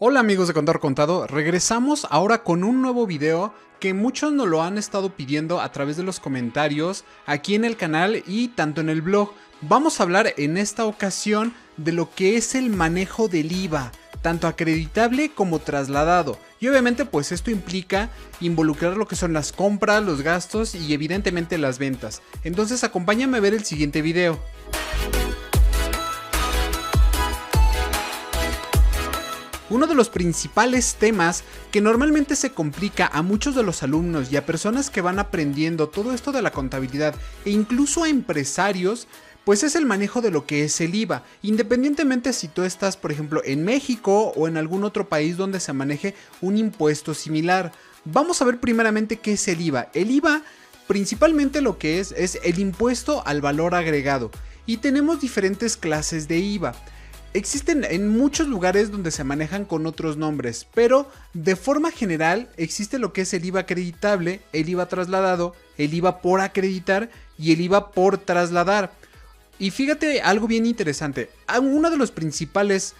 Hola amigos de Contador Contado, regresamos ahora con un nuevo video que muchos nos lo han estado pidiendo a través de los comentarios aquí en el canal y tanto en el blog. Vamos a hablar en esta ocasión de lo que es el manejo del IVA, tanto acreditable como trasladado. Y obviamente pues esto implica involucrar lo que son las compras, los gastos y evidentemente las ventas. Entonces acompáñame a ver el siguiente video. Uno de los principales temas que normalmente se complica a muchos de los alumnos y a personas que van aprendiendo todo esto de la contabilidad e incluso a empresarios, pues es el manejo de lo que es el IVA, independientemente si tú estás, por ejemplo, en México o en algún otro país donde se maneje un impuesto similar. Vamos a ver primeramente qué es el IVA. El IVA principalmente lo que es el impuesto al valor agregado y tenemos diferentes clases de IVA. Existen en muchos lugares donde se manejan con otros nombres, pero de forma general existe lo que es el IVA acreditable, el IVA trasladado, el IVA por acreditar y el IVA por trasladar. Y fíjate algo bien interesante, uno de los principales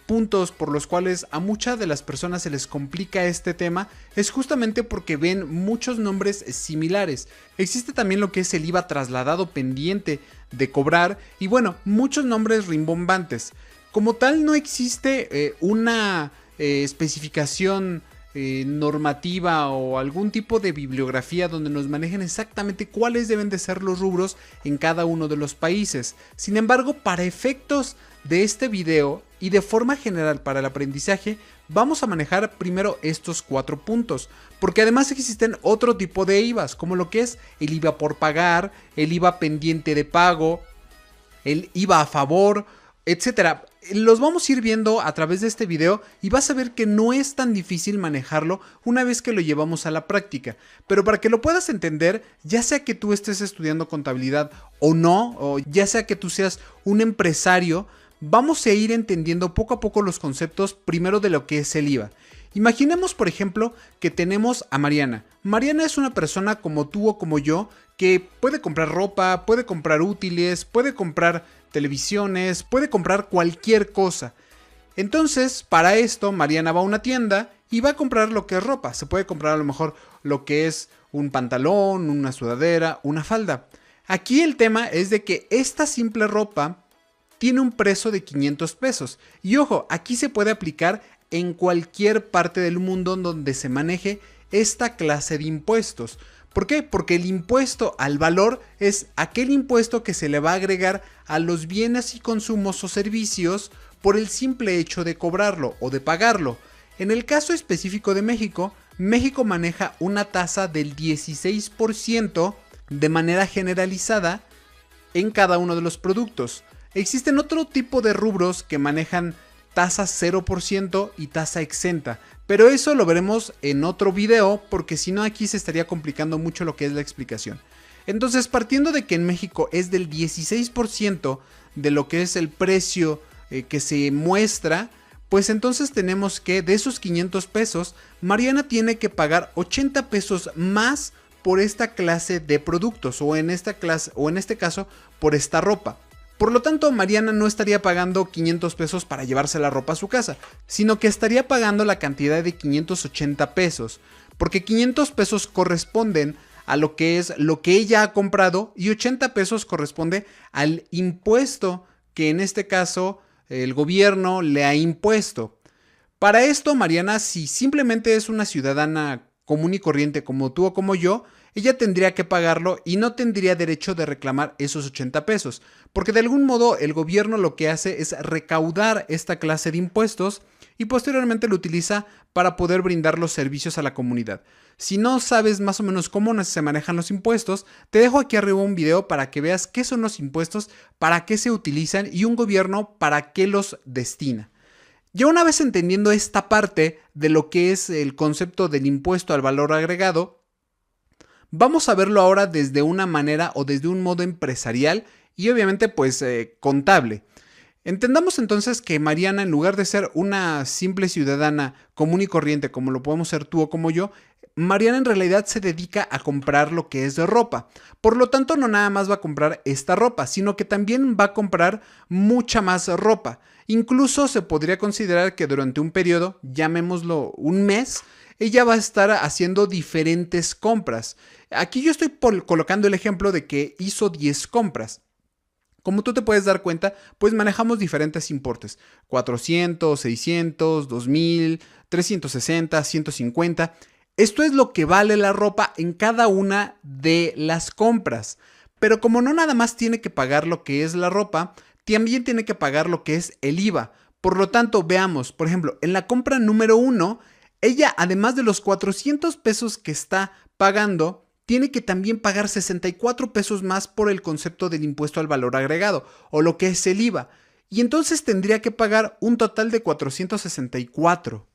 puntos por los cuales a muchas de las personas se les complica este tema es justamente porque ven muchos nombres similares. Existe también lo que es el IVA trasladado pendiente de cobrar y bueno, muchos nombres rimbombantes. Como tal no existe una especificación normativa o algún tipo de bibliografía donde nos manejen exactamente cuáles deben de ser los rubros en cada uno de los países. Sin embargo, para efectos de este video y de forma general para el aprendizaje, vamos a manejar primero estos 4 puntos, porque además existen otro tipo de IVAs, como lo que es el IVA por pagar, el IVA pendiente de pago, el IVA a favor, etcétera. Los vamos a ir viendo a través de este video y vas a ver que no es tan difícil manejarlo una vez que lo llevamos a la práctica. Pero para que lo puedas entender, ya sea que tú estés estudiando contabilidad o no, o ya sea que tú seas un empresario, vamos a ir entendiendo poco a poco los conceptos primero de lo que es el IVA. Imaginemos, por ejemplo, que tenemos a Mariana. Mariana es una persona como tú o como yo que puede comprar ropa, puede comprar útiles, puede comprar televisiones, puede comprar cualquier cosa. Entonces, para esto, Mariana va a una tienda y va a comprar lo que es ropa. Se puede comprar a lo mejor lo que es un pantalón, una sudadera, una falda. Aquí el tema es de que esta simple ropa tiene un precio de 500 pesos. Y ojo, aquí se puede aplicar en cualquier parte del mundo donde se maneje esta clase de impuestos. ¿Por qué? Porque el impuesto al valor es aquel impuesto que se le va a agregar a los bienes y consumos o servicios por el simple hecho de cobrarlo o de pagarlo. En el caso específico de México, México maneja una tasa del 16% de manera generalizada en cada uno de los productos. Existen otro tipo de rubros que manejan tasa 0% y tasa exenta, pero eso lo veremos en otro video porque si no aquí se estaría complicando mucho lo que es la explicación. Entonces, partiendo de que en México es del 16% de lo que es el precio que se muestra, pues entonces tenemos que de esos 500 pesos, Mariana tiene que pagar 80 pesos más por esta clase de productos o en este caso por esta ropa. Por lo tanto, Mariana no estaría pagando 500 pesos para llevarse la ropa a su casa, sino que estaría pagando la cantidad de 580 pesos, porque 500 pesos corresponden a lo que es lo que ella ha comprado y 80 pesos corresponde al impuesto que en este caso el gobierno le ha impuesto. Para esto, Mariana, si simplemente es una ciudadana común y corriente como tú o como yo, ella tendría que pagarlo y no tendría derecho de reclamar esos 80 pesos, porque de algún modo el gobierno lo que hace es recaudar esta clase de impuestos y posteriormente lo utiliza para poder brindar los servicios a la comunidad. Si no sabes más o menos cómo se manejan los impuestos, te dejo aquí arriba un video para que veas qué son los impuestos, para qué se utilizan y un gobierno para qué los destina. Ya una vez entendiendo esta parte de lo que es el concepto del impuesto al valor agregado, vamos a verlo ahora desde una manera o desde un modo empresarial y obviamente pues contable. Entendamos entonces que Mariana, en lugar de ser una simple ciudadana común y corriente como lo podemos ser tú o como yo, Mariana en realidad se dedica a comprar lo que es de ropa. Por lo tanto, no nada más va a comprar esta ropa, sino que también va a comprar mucha más ropa. Incluso se podría considerar que durante un periodo, llamémoslo un mes, ella va a estar haciendo diferentes compras. Aquí yo estoy colocando el ejemplo de que hizo 10 compras. Como tú te puedes dar cuenta, pues manejamos diferentes importes: 400, 600, 2000, 360, 150. Esto es lo que vale la ropa en cada una de las compras. Pero como no nada más tiene que pagar lo que es la ropa, también tiene que pagar lo que es el IVA. Por lo tanto, veamos, por ejemplo, en la compra número 1, ella, además de los 400 pesos que está pagando, tiene que también pagar 64 pesos más por el concepto del impuesto al valor agregado, o lo que es el IVA. Y entonces tendría que pagar un total de 464.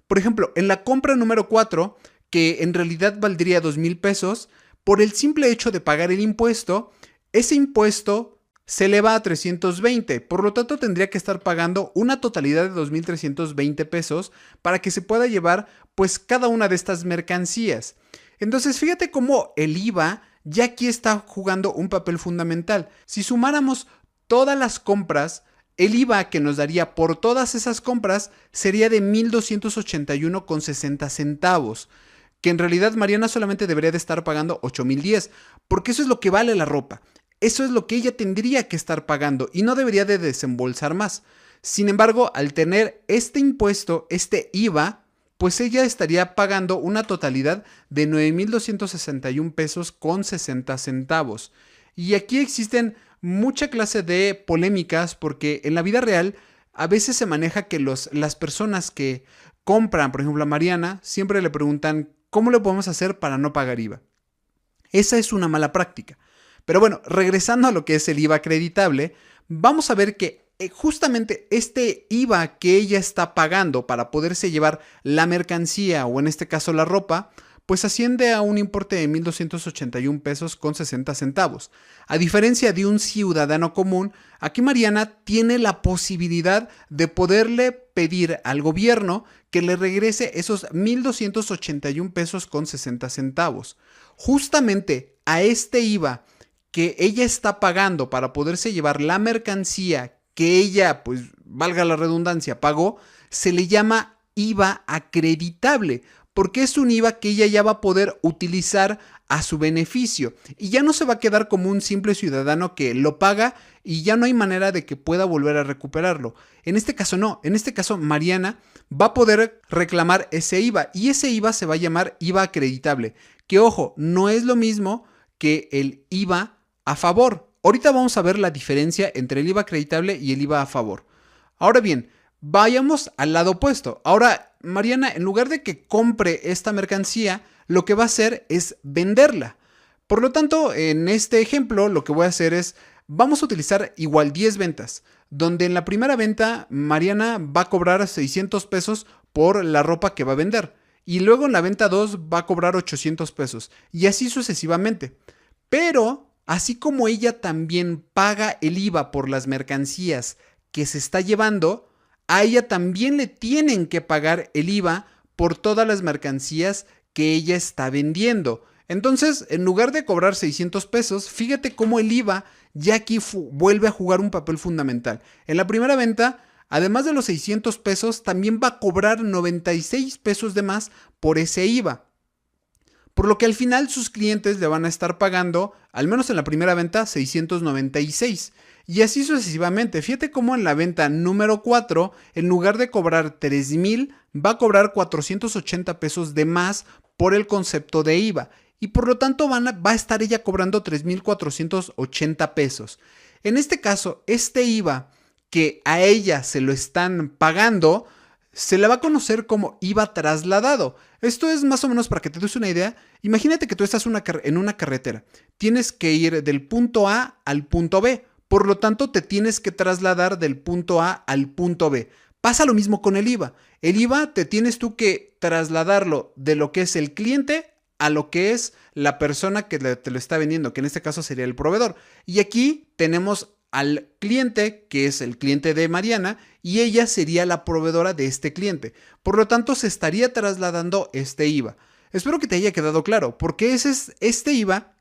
Por ejemplo, en la compra número 4, que en realidad valdría 2,000 pesos, por el simple hecho de pagar el impuesto, ese impuesto se eleva a 320. Por lo tanto, tendría que estar pagando una totalidad de 2,320 pesos para que se pueda llevar pues cada una de estas mercancías. Entonces, fíjate cómo el IVA ya aquí está jugando un papel fundamental. Si sumáramos todas las compras, el IVA que nos daría por todas esas compras sería de 1,281,60 centavos, que en realidad Mariana solamente debería de estar pagando 8,010, porque eso es lo que vale la ropa. Eso es lo que ella tendría que estar pagando y no debería de desembolsar más. Sin embargo, al tener este impuesto, este IVA, pues ella estaría pagando una totalidad de 9,261 pesos con 60 centavos. Y aquí existen mucha clase de polémicas porque en la vida real a veces se maneja que las personas que compran, por ejemplo a Mariana, siempre le preguntan ¿cómo le podemos hacer para no pagar IVA? Esa es una mala práctica. Pero bueno, regresando a lo que es el IVA acreditable, vamos a ver que justamente este IVA que ella está pagando para poderse llevar la mercancía o en este caso la ropa, pues asciende a un importe de 1,281 pesos con 60 centavos. A diferencia de un ciudadano común, aquí Mariana tiene la posibilidad de poderle pedir al gobierno que le regrese esos 1,281 pesos con 60 centavos. Justamente a este IVA que ella está pagando para poderse llevar la mercancía que ella, pues valga la redundancia, pagó, se le llama IVA acreditable, porque es un IVA que ella ya va a poder utilizar a su beneficio y ya no se va a quedar como un simple ciudadano que lo paga y ya no hay manera de que pueda volver a recuperarlo. En este caso no, en este caso Mariana va a poder reclamar ese IVA y ese IVA se va a llamar IVA acreditable, que ojo, no es lo mismo que el IVA a favor. Ahorita vamos a ver la diferencia entre el IVA acreditable y el IVA a favor. Ahora bien, vayamos al lado opuesto. Ahora, Mariana, en lugar de que compre esta mercancía, lo que va a hacer es venderla. Por lo tanto, en este ejemplo, lo que voy a hacer es, vamos a utilizar igual 10 ventas, donde en la primera venta, Mariana va a cobrar 600 pesos por la ropa que va a vender. Y luego en la venta 2 va a cobrar 800 pesos. Y así sucesivamente. Pero así como ella también paga el IVA por las mercancías que se está llevando, a ella también le tienen que pagar el IVA por todas las mercancías que ella está vendiendo. Entonces, en lugar de cobrar 600 pesos, fíjate cómo el IVA ya aquí vuelve a jugar un papel fundamental. En la primera venta, además de los 600 pesos, también va a cobrar 96 pesos de más por ese IVA. Por lo que al final sus clientes le van a estar pagando, al menos en la primera venta, 696. Y así sucesivamente. Fíjate cómo en la venta número 4, en lugar de cobrar 3,000, va a cobrar 480 pesos de más por el concepto de IVA. Y por lo tanto va a estar ella cobrando 3,480 pesos. En este caso, este IVA que a ella se lo están pagando, se le va a conocer como IVA trasladado. Esto es más o menos para que te des una idea. Imagínate que tú estás en una carretera. Tienes que ir del punto A al punto B. Por lo tanto, te tienes que trasladar del punto A al punto B. Pasa lo mismo con el IVA. El IVA te tienes tú que trasladarlo de lo que es el cliente a lo que es la persona que te lo está vendiendo, que en este caso sería el proveedor. Y aquí tenemos al cliente, que es el cliente de Mariana, y ella sería la proveedora de este cliente. Por lo tanto, se estaría trasladando este IVA. Espero que te haya quedado claro, porque este IVA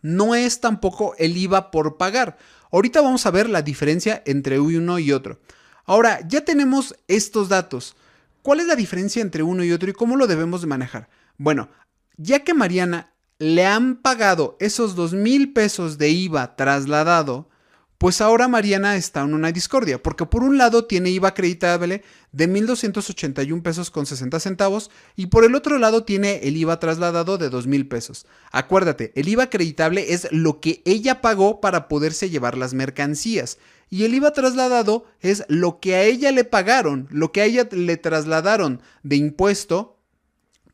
no es tampoco el IVA por pagar. Ahorita vamos a ver la diferencia entre uno y otro. Ahora, ya tenemos estos datos. ¿Cuál es la diferencia entre uno y otro y cómo lo debemos de manejar? Bueno, ya que Mariana le han pagado esos 2,000 pesos de IVA trasladado, pues ahora Mariana está en una discordia, porque por un lado tiene IVA acreditable de 1,281 pesos con 60 centavos y por el otro lado tiene el IVA trasladado de 2,000 pesos. Acuérdate, el IVA acreditable es lo que ella pagó para poderse llevar las mercancías y el IVA trasladado es lo que a ella le pagaron, lo que a ella le trasladaron de impuesto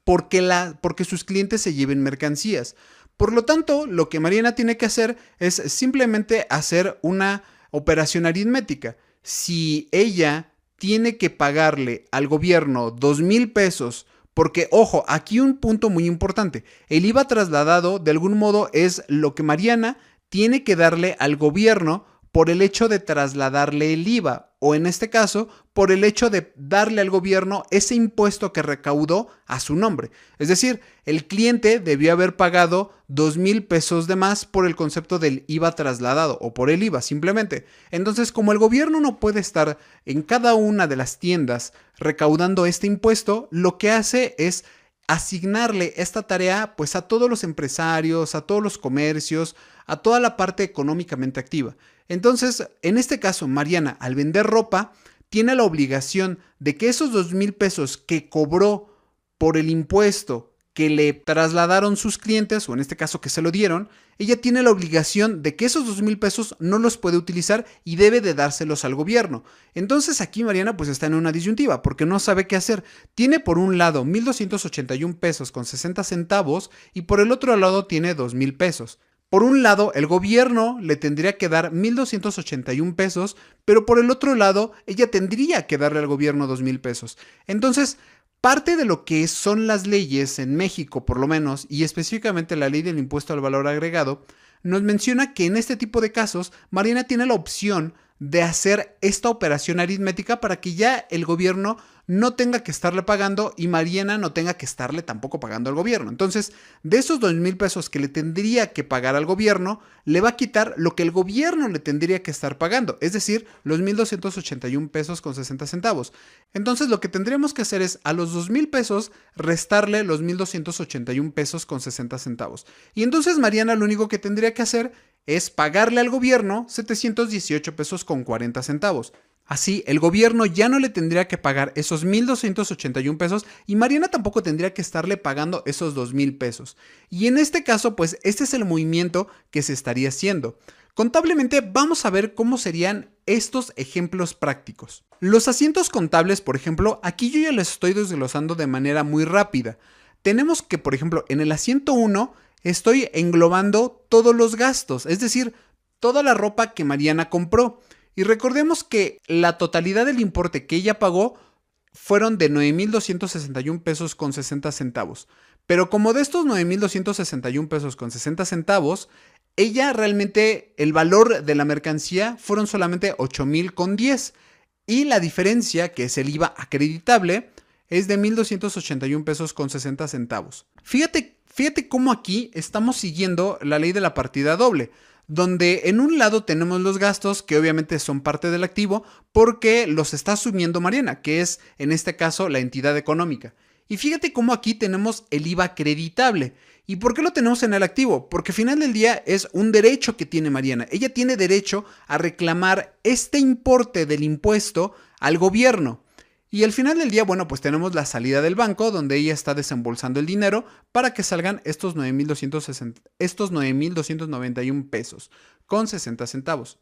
porque sus clientes se lleven mercancías. Por lo tanto, lo que Mariana tiene que hacer es simplemente hacer una operación aritmética. Si ella tiene que pagarle al gobierno 2,000 pesos, porque ojo, aquí un punto muy importante, el IVA trasladado de algún modo es lo que Mariana tiene que darle al gobierno por el hecho de trasladarle el IVA, o en este caso, por el hecho de darle al gobierno ese impuesto que recaudó a su nombre. Es decir, el cliente debió haber pagado 2,000 pesos de más por el concepto del IVA trasladado, o por el IVA simplemente. Entonces, como el gobierno no puede estar en cada una de las tiendas recaudando este impuesto, lo que hace es asignarle esta tarea pues a todos los empresarios, a todos los comercios, a toda la parte económicamente activa. Entonces, en este caso, Mariana, al vender ropa, tiene la obligación de que esos 2,000 pesos que cobró por el impuesto que le trasladaron sus clientes, o en este caso que se lo dieron, ella tiene la obligación de que esos 2,000 pesos no los puede utilizar y debe de dárselos al gobierno. Entonces aquí Mariana pues está en una disyuntiva porque no sabe qué hacer. Tiene por un lado 1,281 pesos con 60 centavos y por el otro lado tiene 2,000 pesos. Por un lado, el gobierno le tendría que dar 1,281 pesos, pero por el otro lado, ella tendría que darle al gobierno 2,000 pesos. Entonces, parte de lo que son las leyes en México, por lo menos, y específicamente la ley del impuesto al valor agregado, nos menciona que en este tipo de casos, Mariana tiene la opción de hacer esta operación aritmética para que ya el gobierno no tenga que estarle pagando y Mariana no tenga que estarle tampoco pagando al gobierno. Entonces, de esos 2,000 pesos que le tendría que pagar al gobierno, le va a quitar lo que el gobierno le tendría que estar pagando, es decir, los 1,281 pesos con 60 centavos. Entonces, lo que tendríamos que hacer es a los 2,000 pesos restarle los 1,281 pesos con 60 centavos. Y entonces Mariana lo único que tendría que hacer es pagarle al gobierno 718 pesos con 40 centavos. Así, el gobierno ya no le tendría que pagar esos 1,281 pesos y Mariana tampoco tendría que estarle pagando esos 2,000 pesos. Y en este caso, pues este es el movimiento que se estaría haciendo. Contablemente vamos a ver cómo serían estos ejemplos prácticos. Los asientos contables, por ejemplo, aquí yo ya les estoy desglosando de manera muy rápida. Tenemos que, por ejemplo, en el asiento 1 estoy englobando todos los gastos, es decir, toda la ropa que Mariana compró. Y recordemos que la totalidad del importe que ella pagó fueron de 9,261 pesos con 60 centavos. Pero como de estos 9,261 pesos con 60 centavos, ella realmente el valor de la mercancía fueron solamente 8,000 con 10. Y la diferencia, que es el IVA acreditable, es de 1,281 pesos con 60 centavos. Fíjate cómo aquí estamos siguiendo la ley de la partida doble, donde en un lado tenemos los gastos que obviamente son parte del activo porque los está asumiendo Mariana, que es en este caso la entidad económica. Y fíjate cómo aquí tenemos el IVA acreditable. ¿Y por qué lo tenemos en el activo? Porque al final del día es un derecho que tiene Mariana. Ella tiene derecho a reclamar este importe del impuesto al gobierno. Y al final del día, bueno, pues tenemos la salida del banco donde ella está desembolsando el dinero para que salgan estos 9,291 pesos con 60 centavos.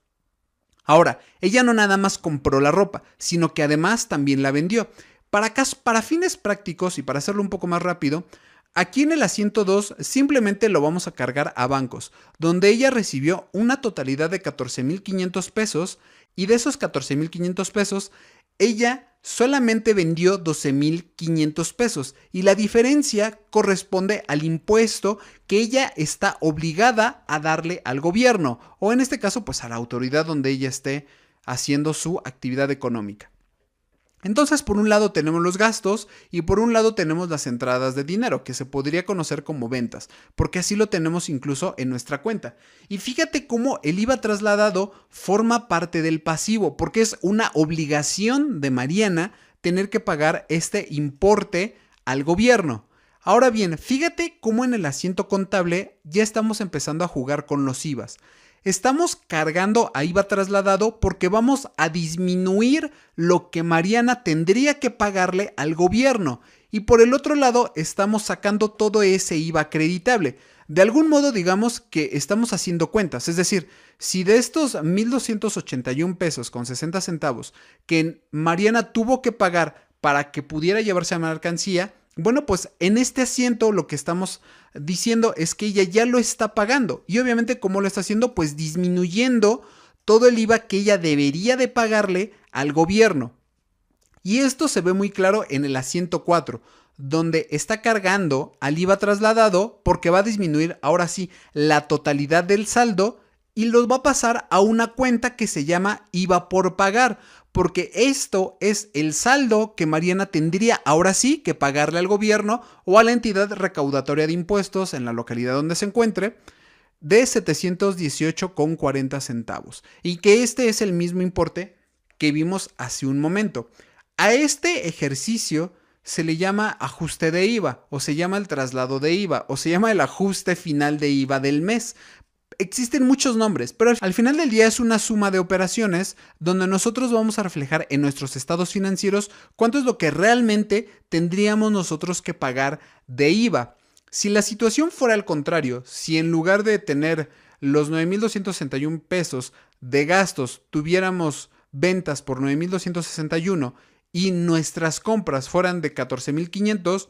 Ahora, ella no nada más compró la ropa, sino que además también la vendió. Para fines prácticos y para hacerlo un poco más rápido, aquí en el asiento 2 simplemente lo vamos a cargar a bancos, donde ella recibió una totalidad de 14,500 pesos y de esos 14,500 pesos, ella solamente vendió 12,500 pesos y la diferencia corresponde al impuesto que ella está obligada a darle al gobierno o en este caso pues a la autoridad donde ella esté haciendo su actividad económica. Entonces, por un lado tenemos los gastos y por un lado tenemos las entradas de dinero, que se podría conocer como ventas, porque así lo tenemos incluso en nuestra cuenta. Y fíjate cómo el IVA trasladado forma parte del pasivo, porque es una obligación de Mariana tener que pagar este importe al gobierno. Ahora bien, fíjate cómo en el asiento contable ya estamos empezando a jugar con los IVAs. Estamos cargando a IVA trasladado porque vamos a disminuir lo que Mariana tendría que pagarle al gobierno. Y por el otro lado, estamos sacando todo ese IVA acreditable. De algún modo, digamos que estamos haciendo cuentas. Es decir, si de estos 1,281 pesos con 60 centavos que Mariana tuvo que pagar para que pudiera llevarse a mercancía, bueno, pues en este asiento lo que estamos diciendo es que ella ya lo está pagando. Y obviamente, ¿cómo lo está haciendo? Pues disminuyendo todo el IVA que ella debería de pagarle al gobierno. Y esto se ve muy claro en el asiento 4, donde está cargando al IVA trasladado porque va a disminuir ahora sí la totalidad del saldo y los va a pasar a una cuenta que se llama IVA por pagar, porque esto es el saldo que Mariana tendría ahora sí que pagarle al gobierno o a la entidad recaudatoria de impuestos en la localidad donde se encuentre de 718,40 centavos, y que este es el mismo importe que vimos hace un momento. A este ejercicio se le llama ajuste de IVA, o se llama el traslado de IVA, o se llama el ajuste final de IVA del mes. Existen muchos nombres, pero al final del día es una suma de operaciones donde nosotros vamos a reflejar en nuestros estados financieros cuánto es lo que realmente tendríamos nosotros que pagar de IVA. Si la situación fuera al contrario, si en lugar de tener los 9,261 pesos de gastos tuviéramos ventas por 9,261 y nuestras compras fueran de 14,500,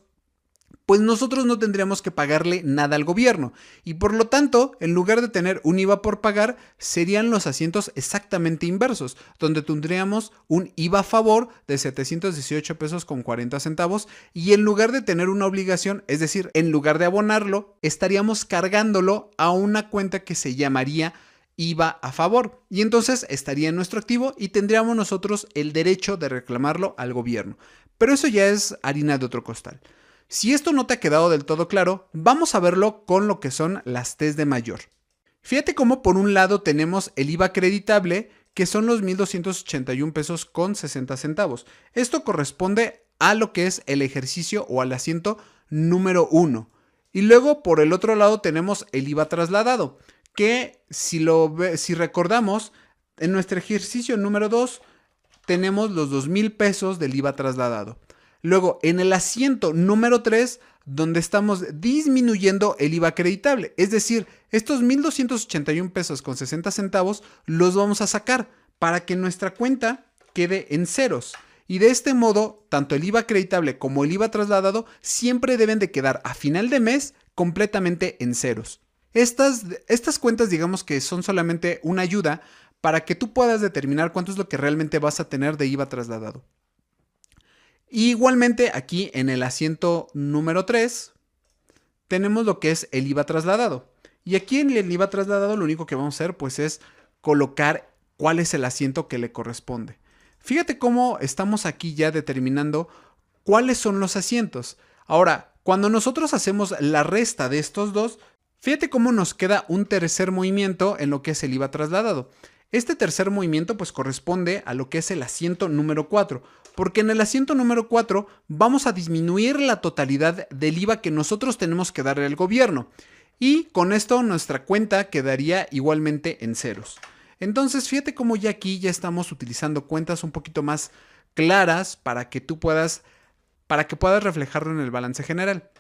pues nosotros no tendríamos que pagarle nada al gobierno. Y por lo tanto, en lugar de tener un IVA por pagar, serían los asientos exactamente inversos, donde tendríamos un IVA a favor de 718 pesos con 40 centavos y en lugar de tener una obligación, es decir, en lugar de abonarlo, estaríamos cargándolo a una cuenta que se llamaría IVA a favor. Y entonces estaría en nuestro activo y tendríamos nosotros el derecho de reclamarlo al gobierno. Pero eso ya es harina de otro costal. Si esto no te ha quedado del todo claro, vamos a verlo con lo que son las T's de mayor. Fíjate cómo por un lado tenemos el IVA acreditable, que son los 1,281 pesos con 60 centavos. Esto corresponde a lo que es el ejercicio o al asiento número 1. Y luego por el otro lado tenemos el IVA trasladado, que si recordamos, en nuestro ejercicio número 2 tenemos los 2,000 pesos del IVA trasladado. Luego, en el asiento número 3, donde estamos disminuyendo el IVA acreditable. Es decir, estos 1,281 pesos con 60 centavos los vamos a sacar para que nuestra cuenta quede en ceros. Y de este modo, tanto el IVA acreditable como el IVA trasladado siempre deben de quedar a final de mes completamente en ceros. Estas cuentas, digamos que son solamente una ayuda para que tú puedas determinar cuánto es lo que realmente vas a tener de IVA trasladado. Y igualmente aquí en el asiento número 3 tenemos lo que es el IVA trasladado. Y aquí en el IVA trasladado lo único que vamos a hacer pues es colocar cuál es el asiento que le corresponde. Fíjate cómo estamos aquí ya determinando cuáles son los asientos. Ahora, cuando nosotros hacemos la resta de estos dos, fíjate cómo nos queda un tercer movimiento en lo que es el IVA trasladado. Este tercer movimiento pues corresponde a lo que es el asiento número 4, porque en el asiento número 4 vamos a disminuir la totalidad del IVA que nosotros tenemos que darle al gobierno. Y con esto nuestra cuenta quedaría igualmente en ceros. Entonces fíjate cómo ya aquí ya estamos utilizando cuentas un poquito más claras para que puedas reflejarlo en el balance general.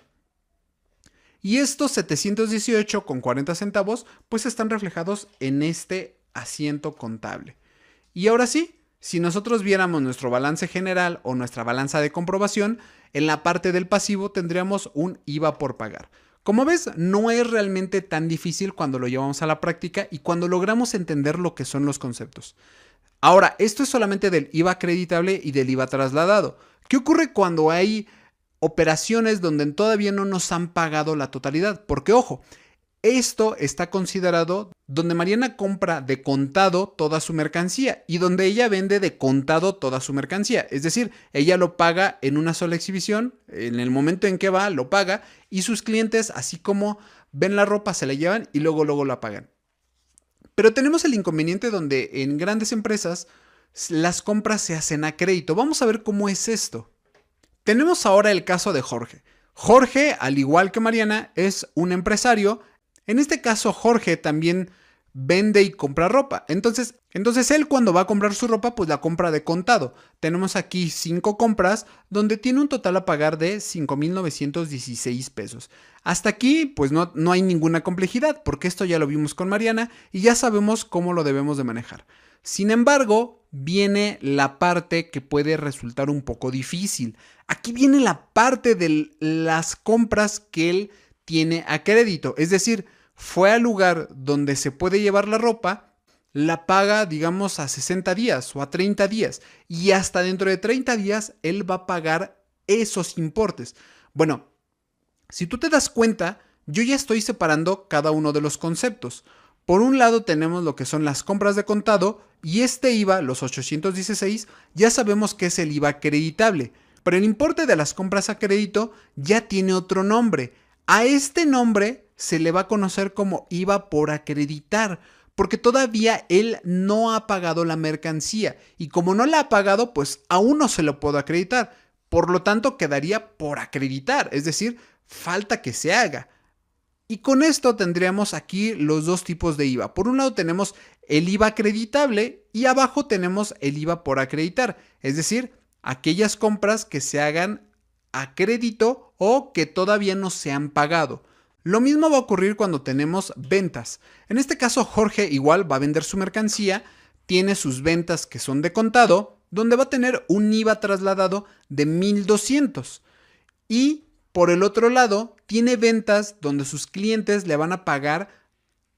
Y estos 718,40 centavos pues están reflejados en este asiento contable. Y ahora sí, si nosotros viéramos nuestro balance general o nuestra balanza de comprobación, en la parte del pasivo tendríamos un IVA por pagar. Como ves, no es realmente tan difícil cuando lo llevamos a la práctica y cuando logramos entender lo que son los conceptos. Ahora, esto es solamente del IVA acreditable y del IVA trasladado. ¿Qué ocurre cuando hay operaciones donde todavía no nos han pagado la totalidad? Porque, ojo, Esto está considerado donde Mariana compra de contado toda su mercancía y donde ella vende de contado toda su mercancía. Es decir, ella lo paga en una sola exhibición, en el momento en que va, lo paga y sus clientes, así como ven la ropa, se la llevan y luego la pagan. Pero tenemos el inconveniente donde en grandes empresas las compras se hacen a crédito. Vamos a ver cómo es esto. Tenemos ahora el caso de Jorge. Jorge, al igual que Mariana, es un empresario. En este caso, Jorge también vende y compra ropa. Entonces él cuando va a comprar su ropa, pues la compra de contado. Tenemos aquí 5 compras donde tiene un total a pagar de 5,916 pesos. Hasta aquí, pues no hay ninguna complejidad, porque esto ya lo vimos con Mariana y ya sabemos cómo lo debemos de manejar. Sin embargo, viene la parte que puede resultar un poco difícil. Aquí viene la parte de las compras que él tiene a crédito. Es decir, fue al lugar donde se puede llevar la ropa, la paga, digamos, a 60 días o a 30 días. Y hasta dentro de 30 días él va a pagar esos importes. Bueno, si tú te das cuenta, yo ya estoy separando cada uno de los conceptos. Por un lado tenemos lo que son las compras de contado y este IVA, los 816, ya sabemos que es el IVA acreditable. Pero el importe de las compras a crédito ya tiene otro nombre. A este nombre se le va a conocer como IVA por acreditar, porque todavía él no ha pagado la mercancía y como no la ha pagado, pues aún no se lo puedo acreditar. Por lo tanto, quedaría por acreditar, es decir, falta que se haga. Y con esto tendríamos aquí los dos tipos de IVA. Por un lado tenemos el IVA acreditable y abajo tenemos el IVA por acreditar, es decir, aquellas compras que se hagan a crédito o que todavía no se han pagado. Lo mismo va a ocurrir cuando tenemos ventas. En este caso, Jorge igual va a vender su mercancía, tiene sus ventas que son de contado, donde va a tener un IVA trasladado de 1,200. Y por el otro lado, tiene ventas donde sus clientes le van a pagar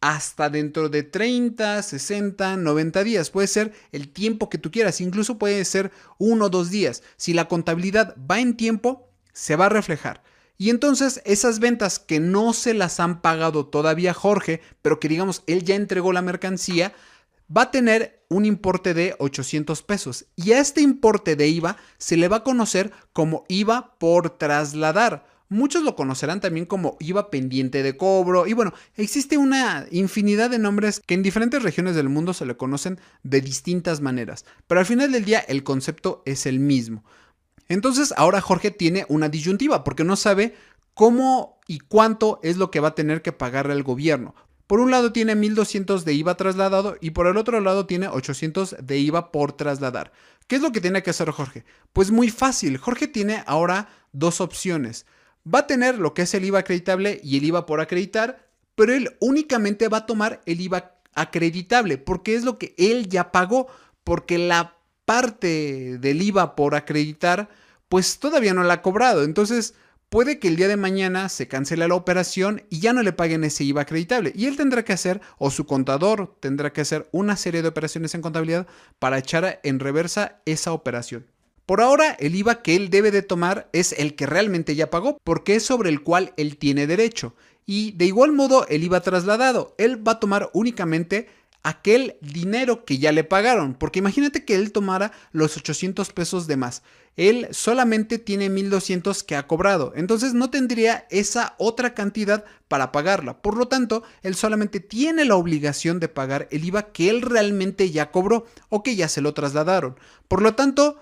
hasta dentro de 30, 60, 90 días. Puede ser el tiempo que tú quieras, incluso puede ser 1 o 2 días. Si la contabilidad va en tiempo, se va a reflejar. Y entonces esas ventas que no se las han pagado todavía Jorge, pero que digamos él ya entregó la mercancía, va a tener un importe de 800 pesos. Y a este importe de IVA se le va a conocer como IVA por trasladar. Muchos lo conocerán también como IVA pendiente de cobro. Y bueno, existe una infinidad de nombres que en diferentes regiones del mundo se le conocen de distintas maneras. Pero al final del día el concepto es el mismo. Entonces ahora Jorge tiene una disyuntiva porque no sabe cómo y cuánto es lo que va a tener que pagarle al gobierno. Por un lado tiene 1,200 de IVA trasladado y por el otro lado tiene 800 de IVA por trasladar. ¿Qué es lo que tiene que hacer Jorge? Pues muy fácil. Jorge tiene ahora dos opciones. Va a tener lo que es el IVA acreditable y el IVA por acreditar, pero él únicamente va a tomar el IVA acreditable porque es lo que él ya pagó, porque la parte del IVA por acreditar pues todavía no la ha cobrado. Entonces puede que el día de mañana se cancele la operación y ya no le paguen ese IVA acreditable. Y él tendrá que hacer, o su contador tendrá que hacer una serie de operaciones en contabilidad para echar en reversa esa operación. Por ahora, el IVA que él debe de tomar es el que realmente ya pagó, porque es sobre el cual él tiene derecho. Y de igual modo, el IVA trasladado, él va a tomar únicamente aquel dinero que ya le pagaron, porque imagínate que él tomara los 800 pesos de más. Él solamente tiene 1,200 que ha cobrado, entonces no tendría esa otra cantidad para pagarla. Por lo tanto, él solamente tiene la obligación de pagar el IVA que él realmente ya cobró o que ya se lo trasladaron. Por lo tanto,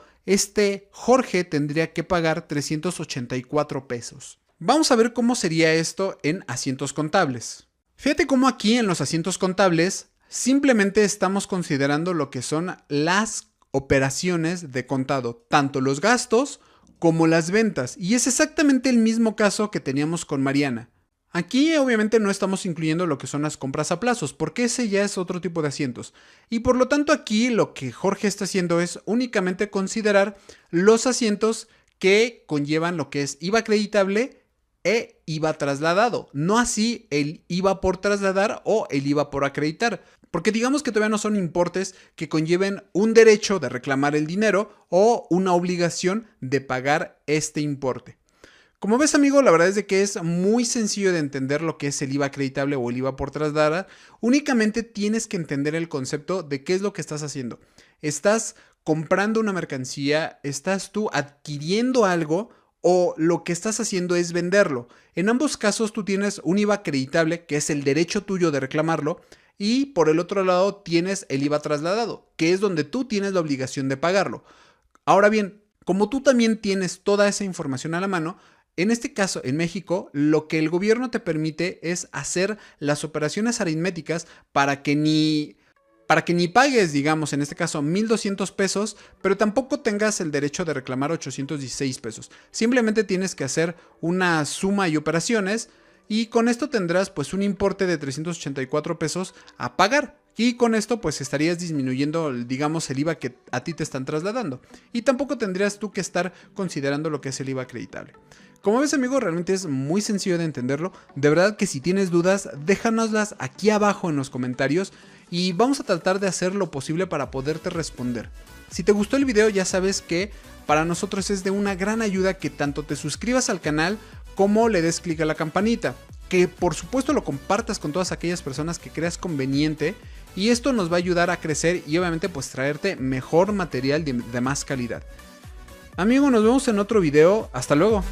Jorge tendría que pagar 384 pesos. Vamos a ver cómo sería esto en asientos contables. Fíjate cómo aquí en los asientos contables simplemente estamos considerando lo que son las operaciones de contado, tanto los gastos como las ventas. Y es exactamente el mismo caso que teníamos con Mariana. Aquí obviamente no estamos incluyendo lo que son las compras a plazos, porque ese ya es otro tipo de asientos. Y por lo tanto aquí lo que Jorge está haciendo es únicamente considerar los asientos que conllevan lo que es IVA acreditable e IVA trasladado, no así el IVA por trasladar o el IVA por acreditar, porque digamos que todavía no son importes que conlleven un derecho de reclamar el dinero o una obligación de pagar este importe. Como ves, amigo, la verdad es de que es muy sencillo de entender lo que es el IVA acreditable o el IVA por trasladar. Únicamente tienes que entender el concepto de qué es lo que estás haciendo. Estás comprando una mercancía, estás tú adquiriendo algo o lo que estás haciendo es venderlo. En ambos casos tú tienes un IVA acreditable, que es el derecho tuyo de reclamarlo, y por el otro lado tienes el IVA trasladado, que es donde tú tienes la obligación de pagarlo. Ahora bien, como tú también tienes toda esa información a la mano, en este caso, en México, lo que el gobierno te permite es hacer las operaciones aritméticas para que ni pagues, digamos, en este caso, 1,200 pesos, pero tampoco tengas el derecho de reclamar 816 pesos. Simplemente tienes que hacer una suma y operaciones y con esto tendrás pues un importe de 384 pesos a pagar. Y con esto pues estarías disminuyendo, digamos, el IVA que a ti te están trasladando. Y tampoco tendrías tú que estar considerando lo que es el IVA acreditable. Como ves, amigo, realmente es muy sencillo de entenderlo. De verdad que si tienes dudas, déjanoslas aquí abajo en los comentarios y vamos a tratar de hacer lo posible para poderte responder. Si te gustó el video, ya sabes que para nosotros es de una gran ayuda que tanto te suscribas al canal como le des clic a la campanita. Que por supuesto lo compartas con todas aquellas personas que creas conveniente y esto nos va a ayudar a crecer y obviamente pues traerte mejor material de más calidad. Amigo, nos vemos en otro video. Hasta luego.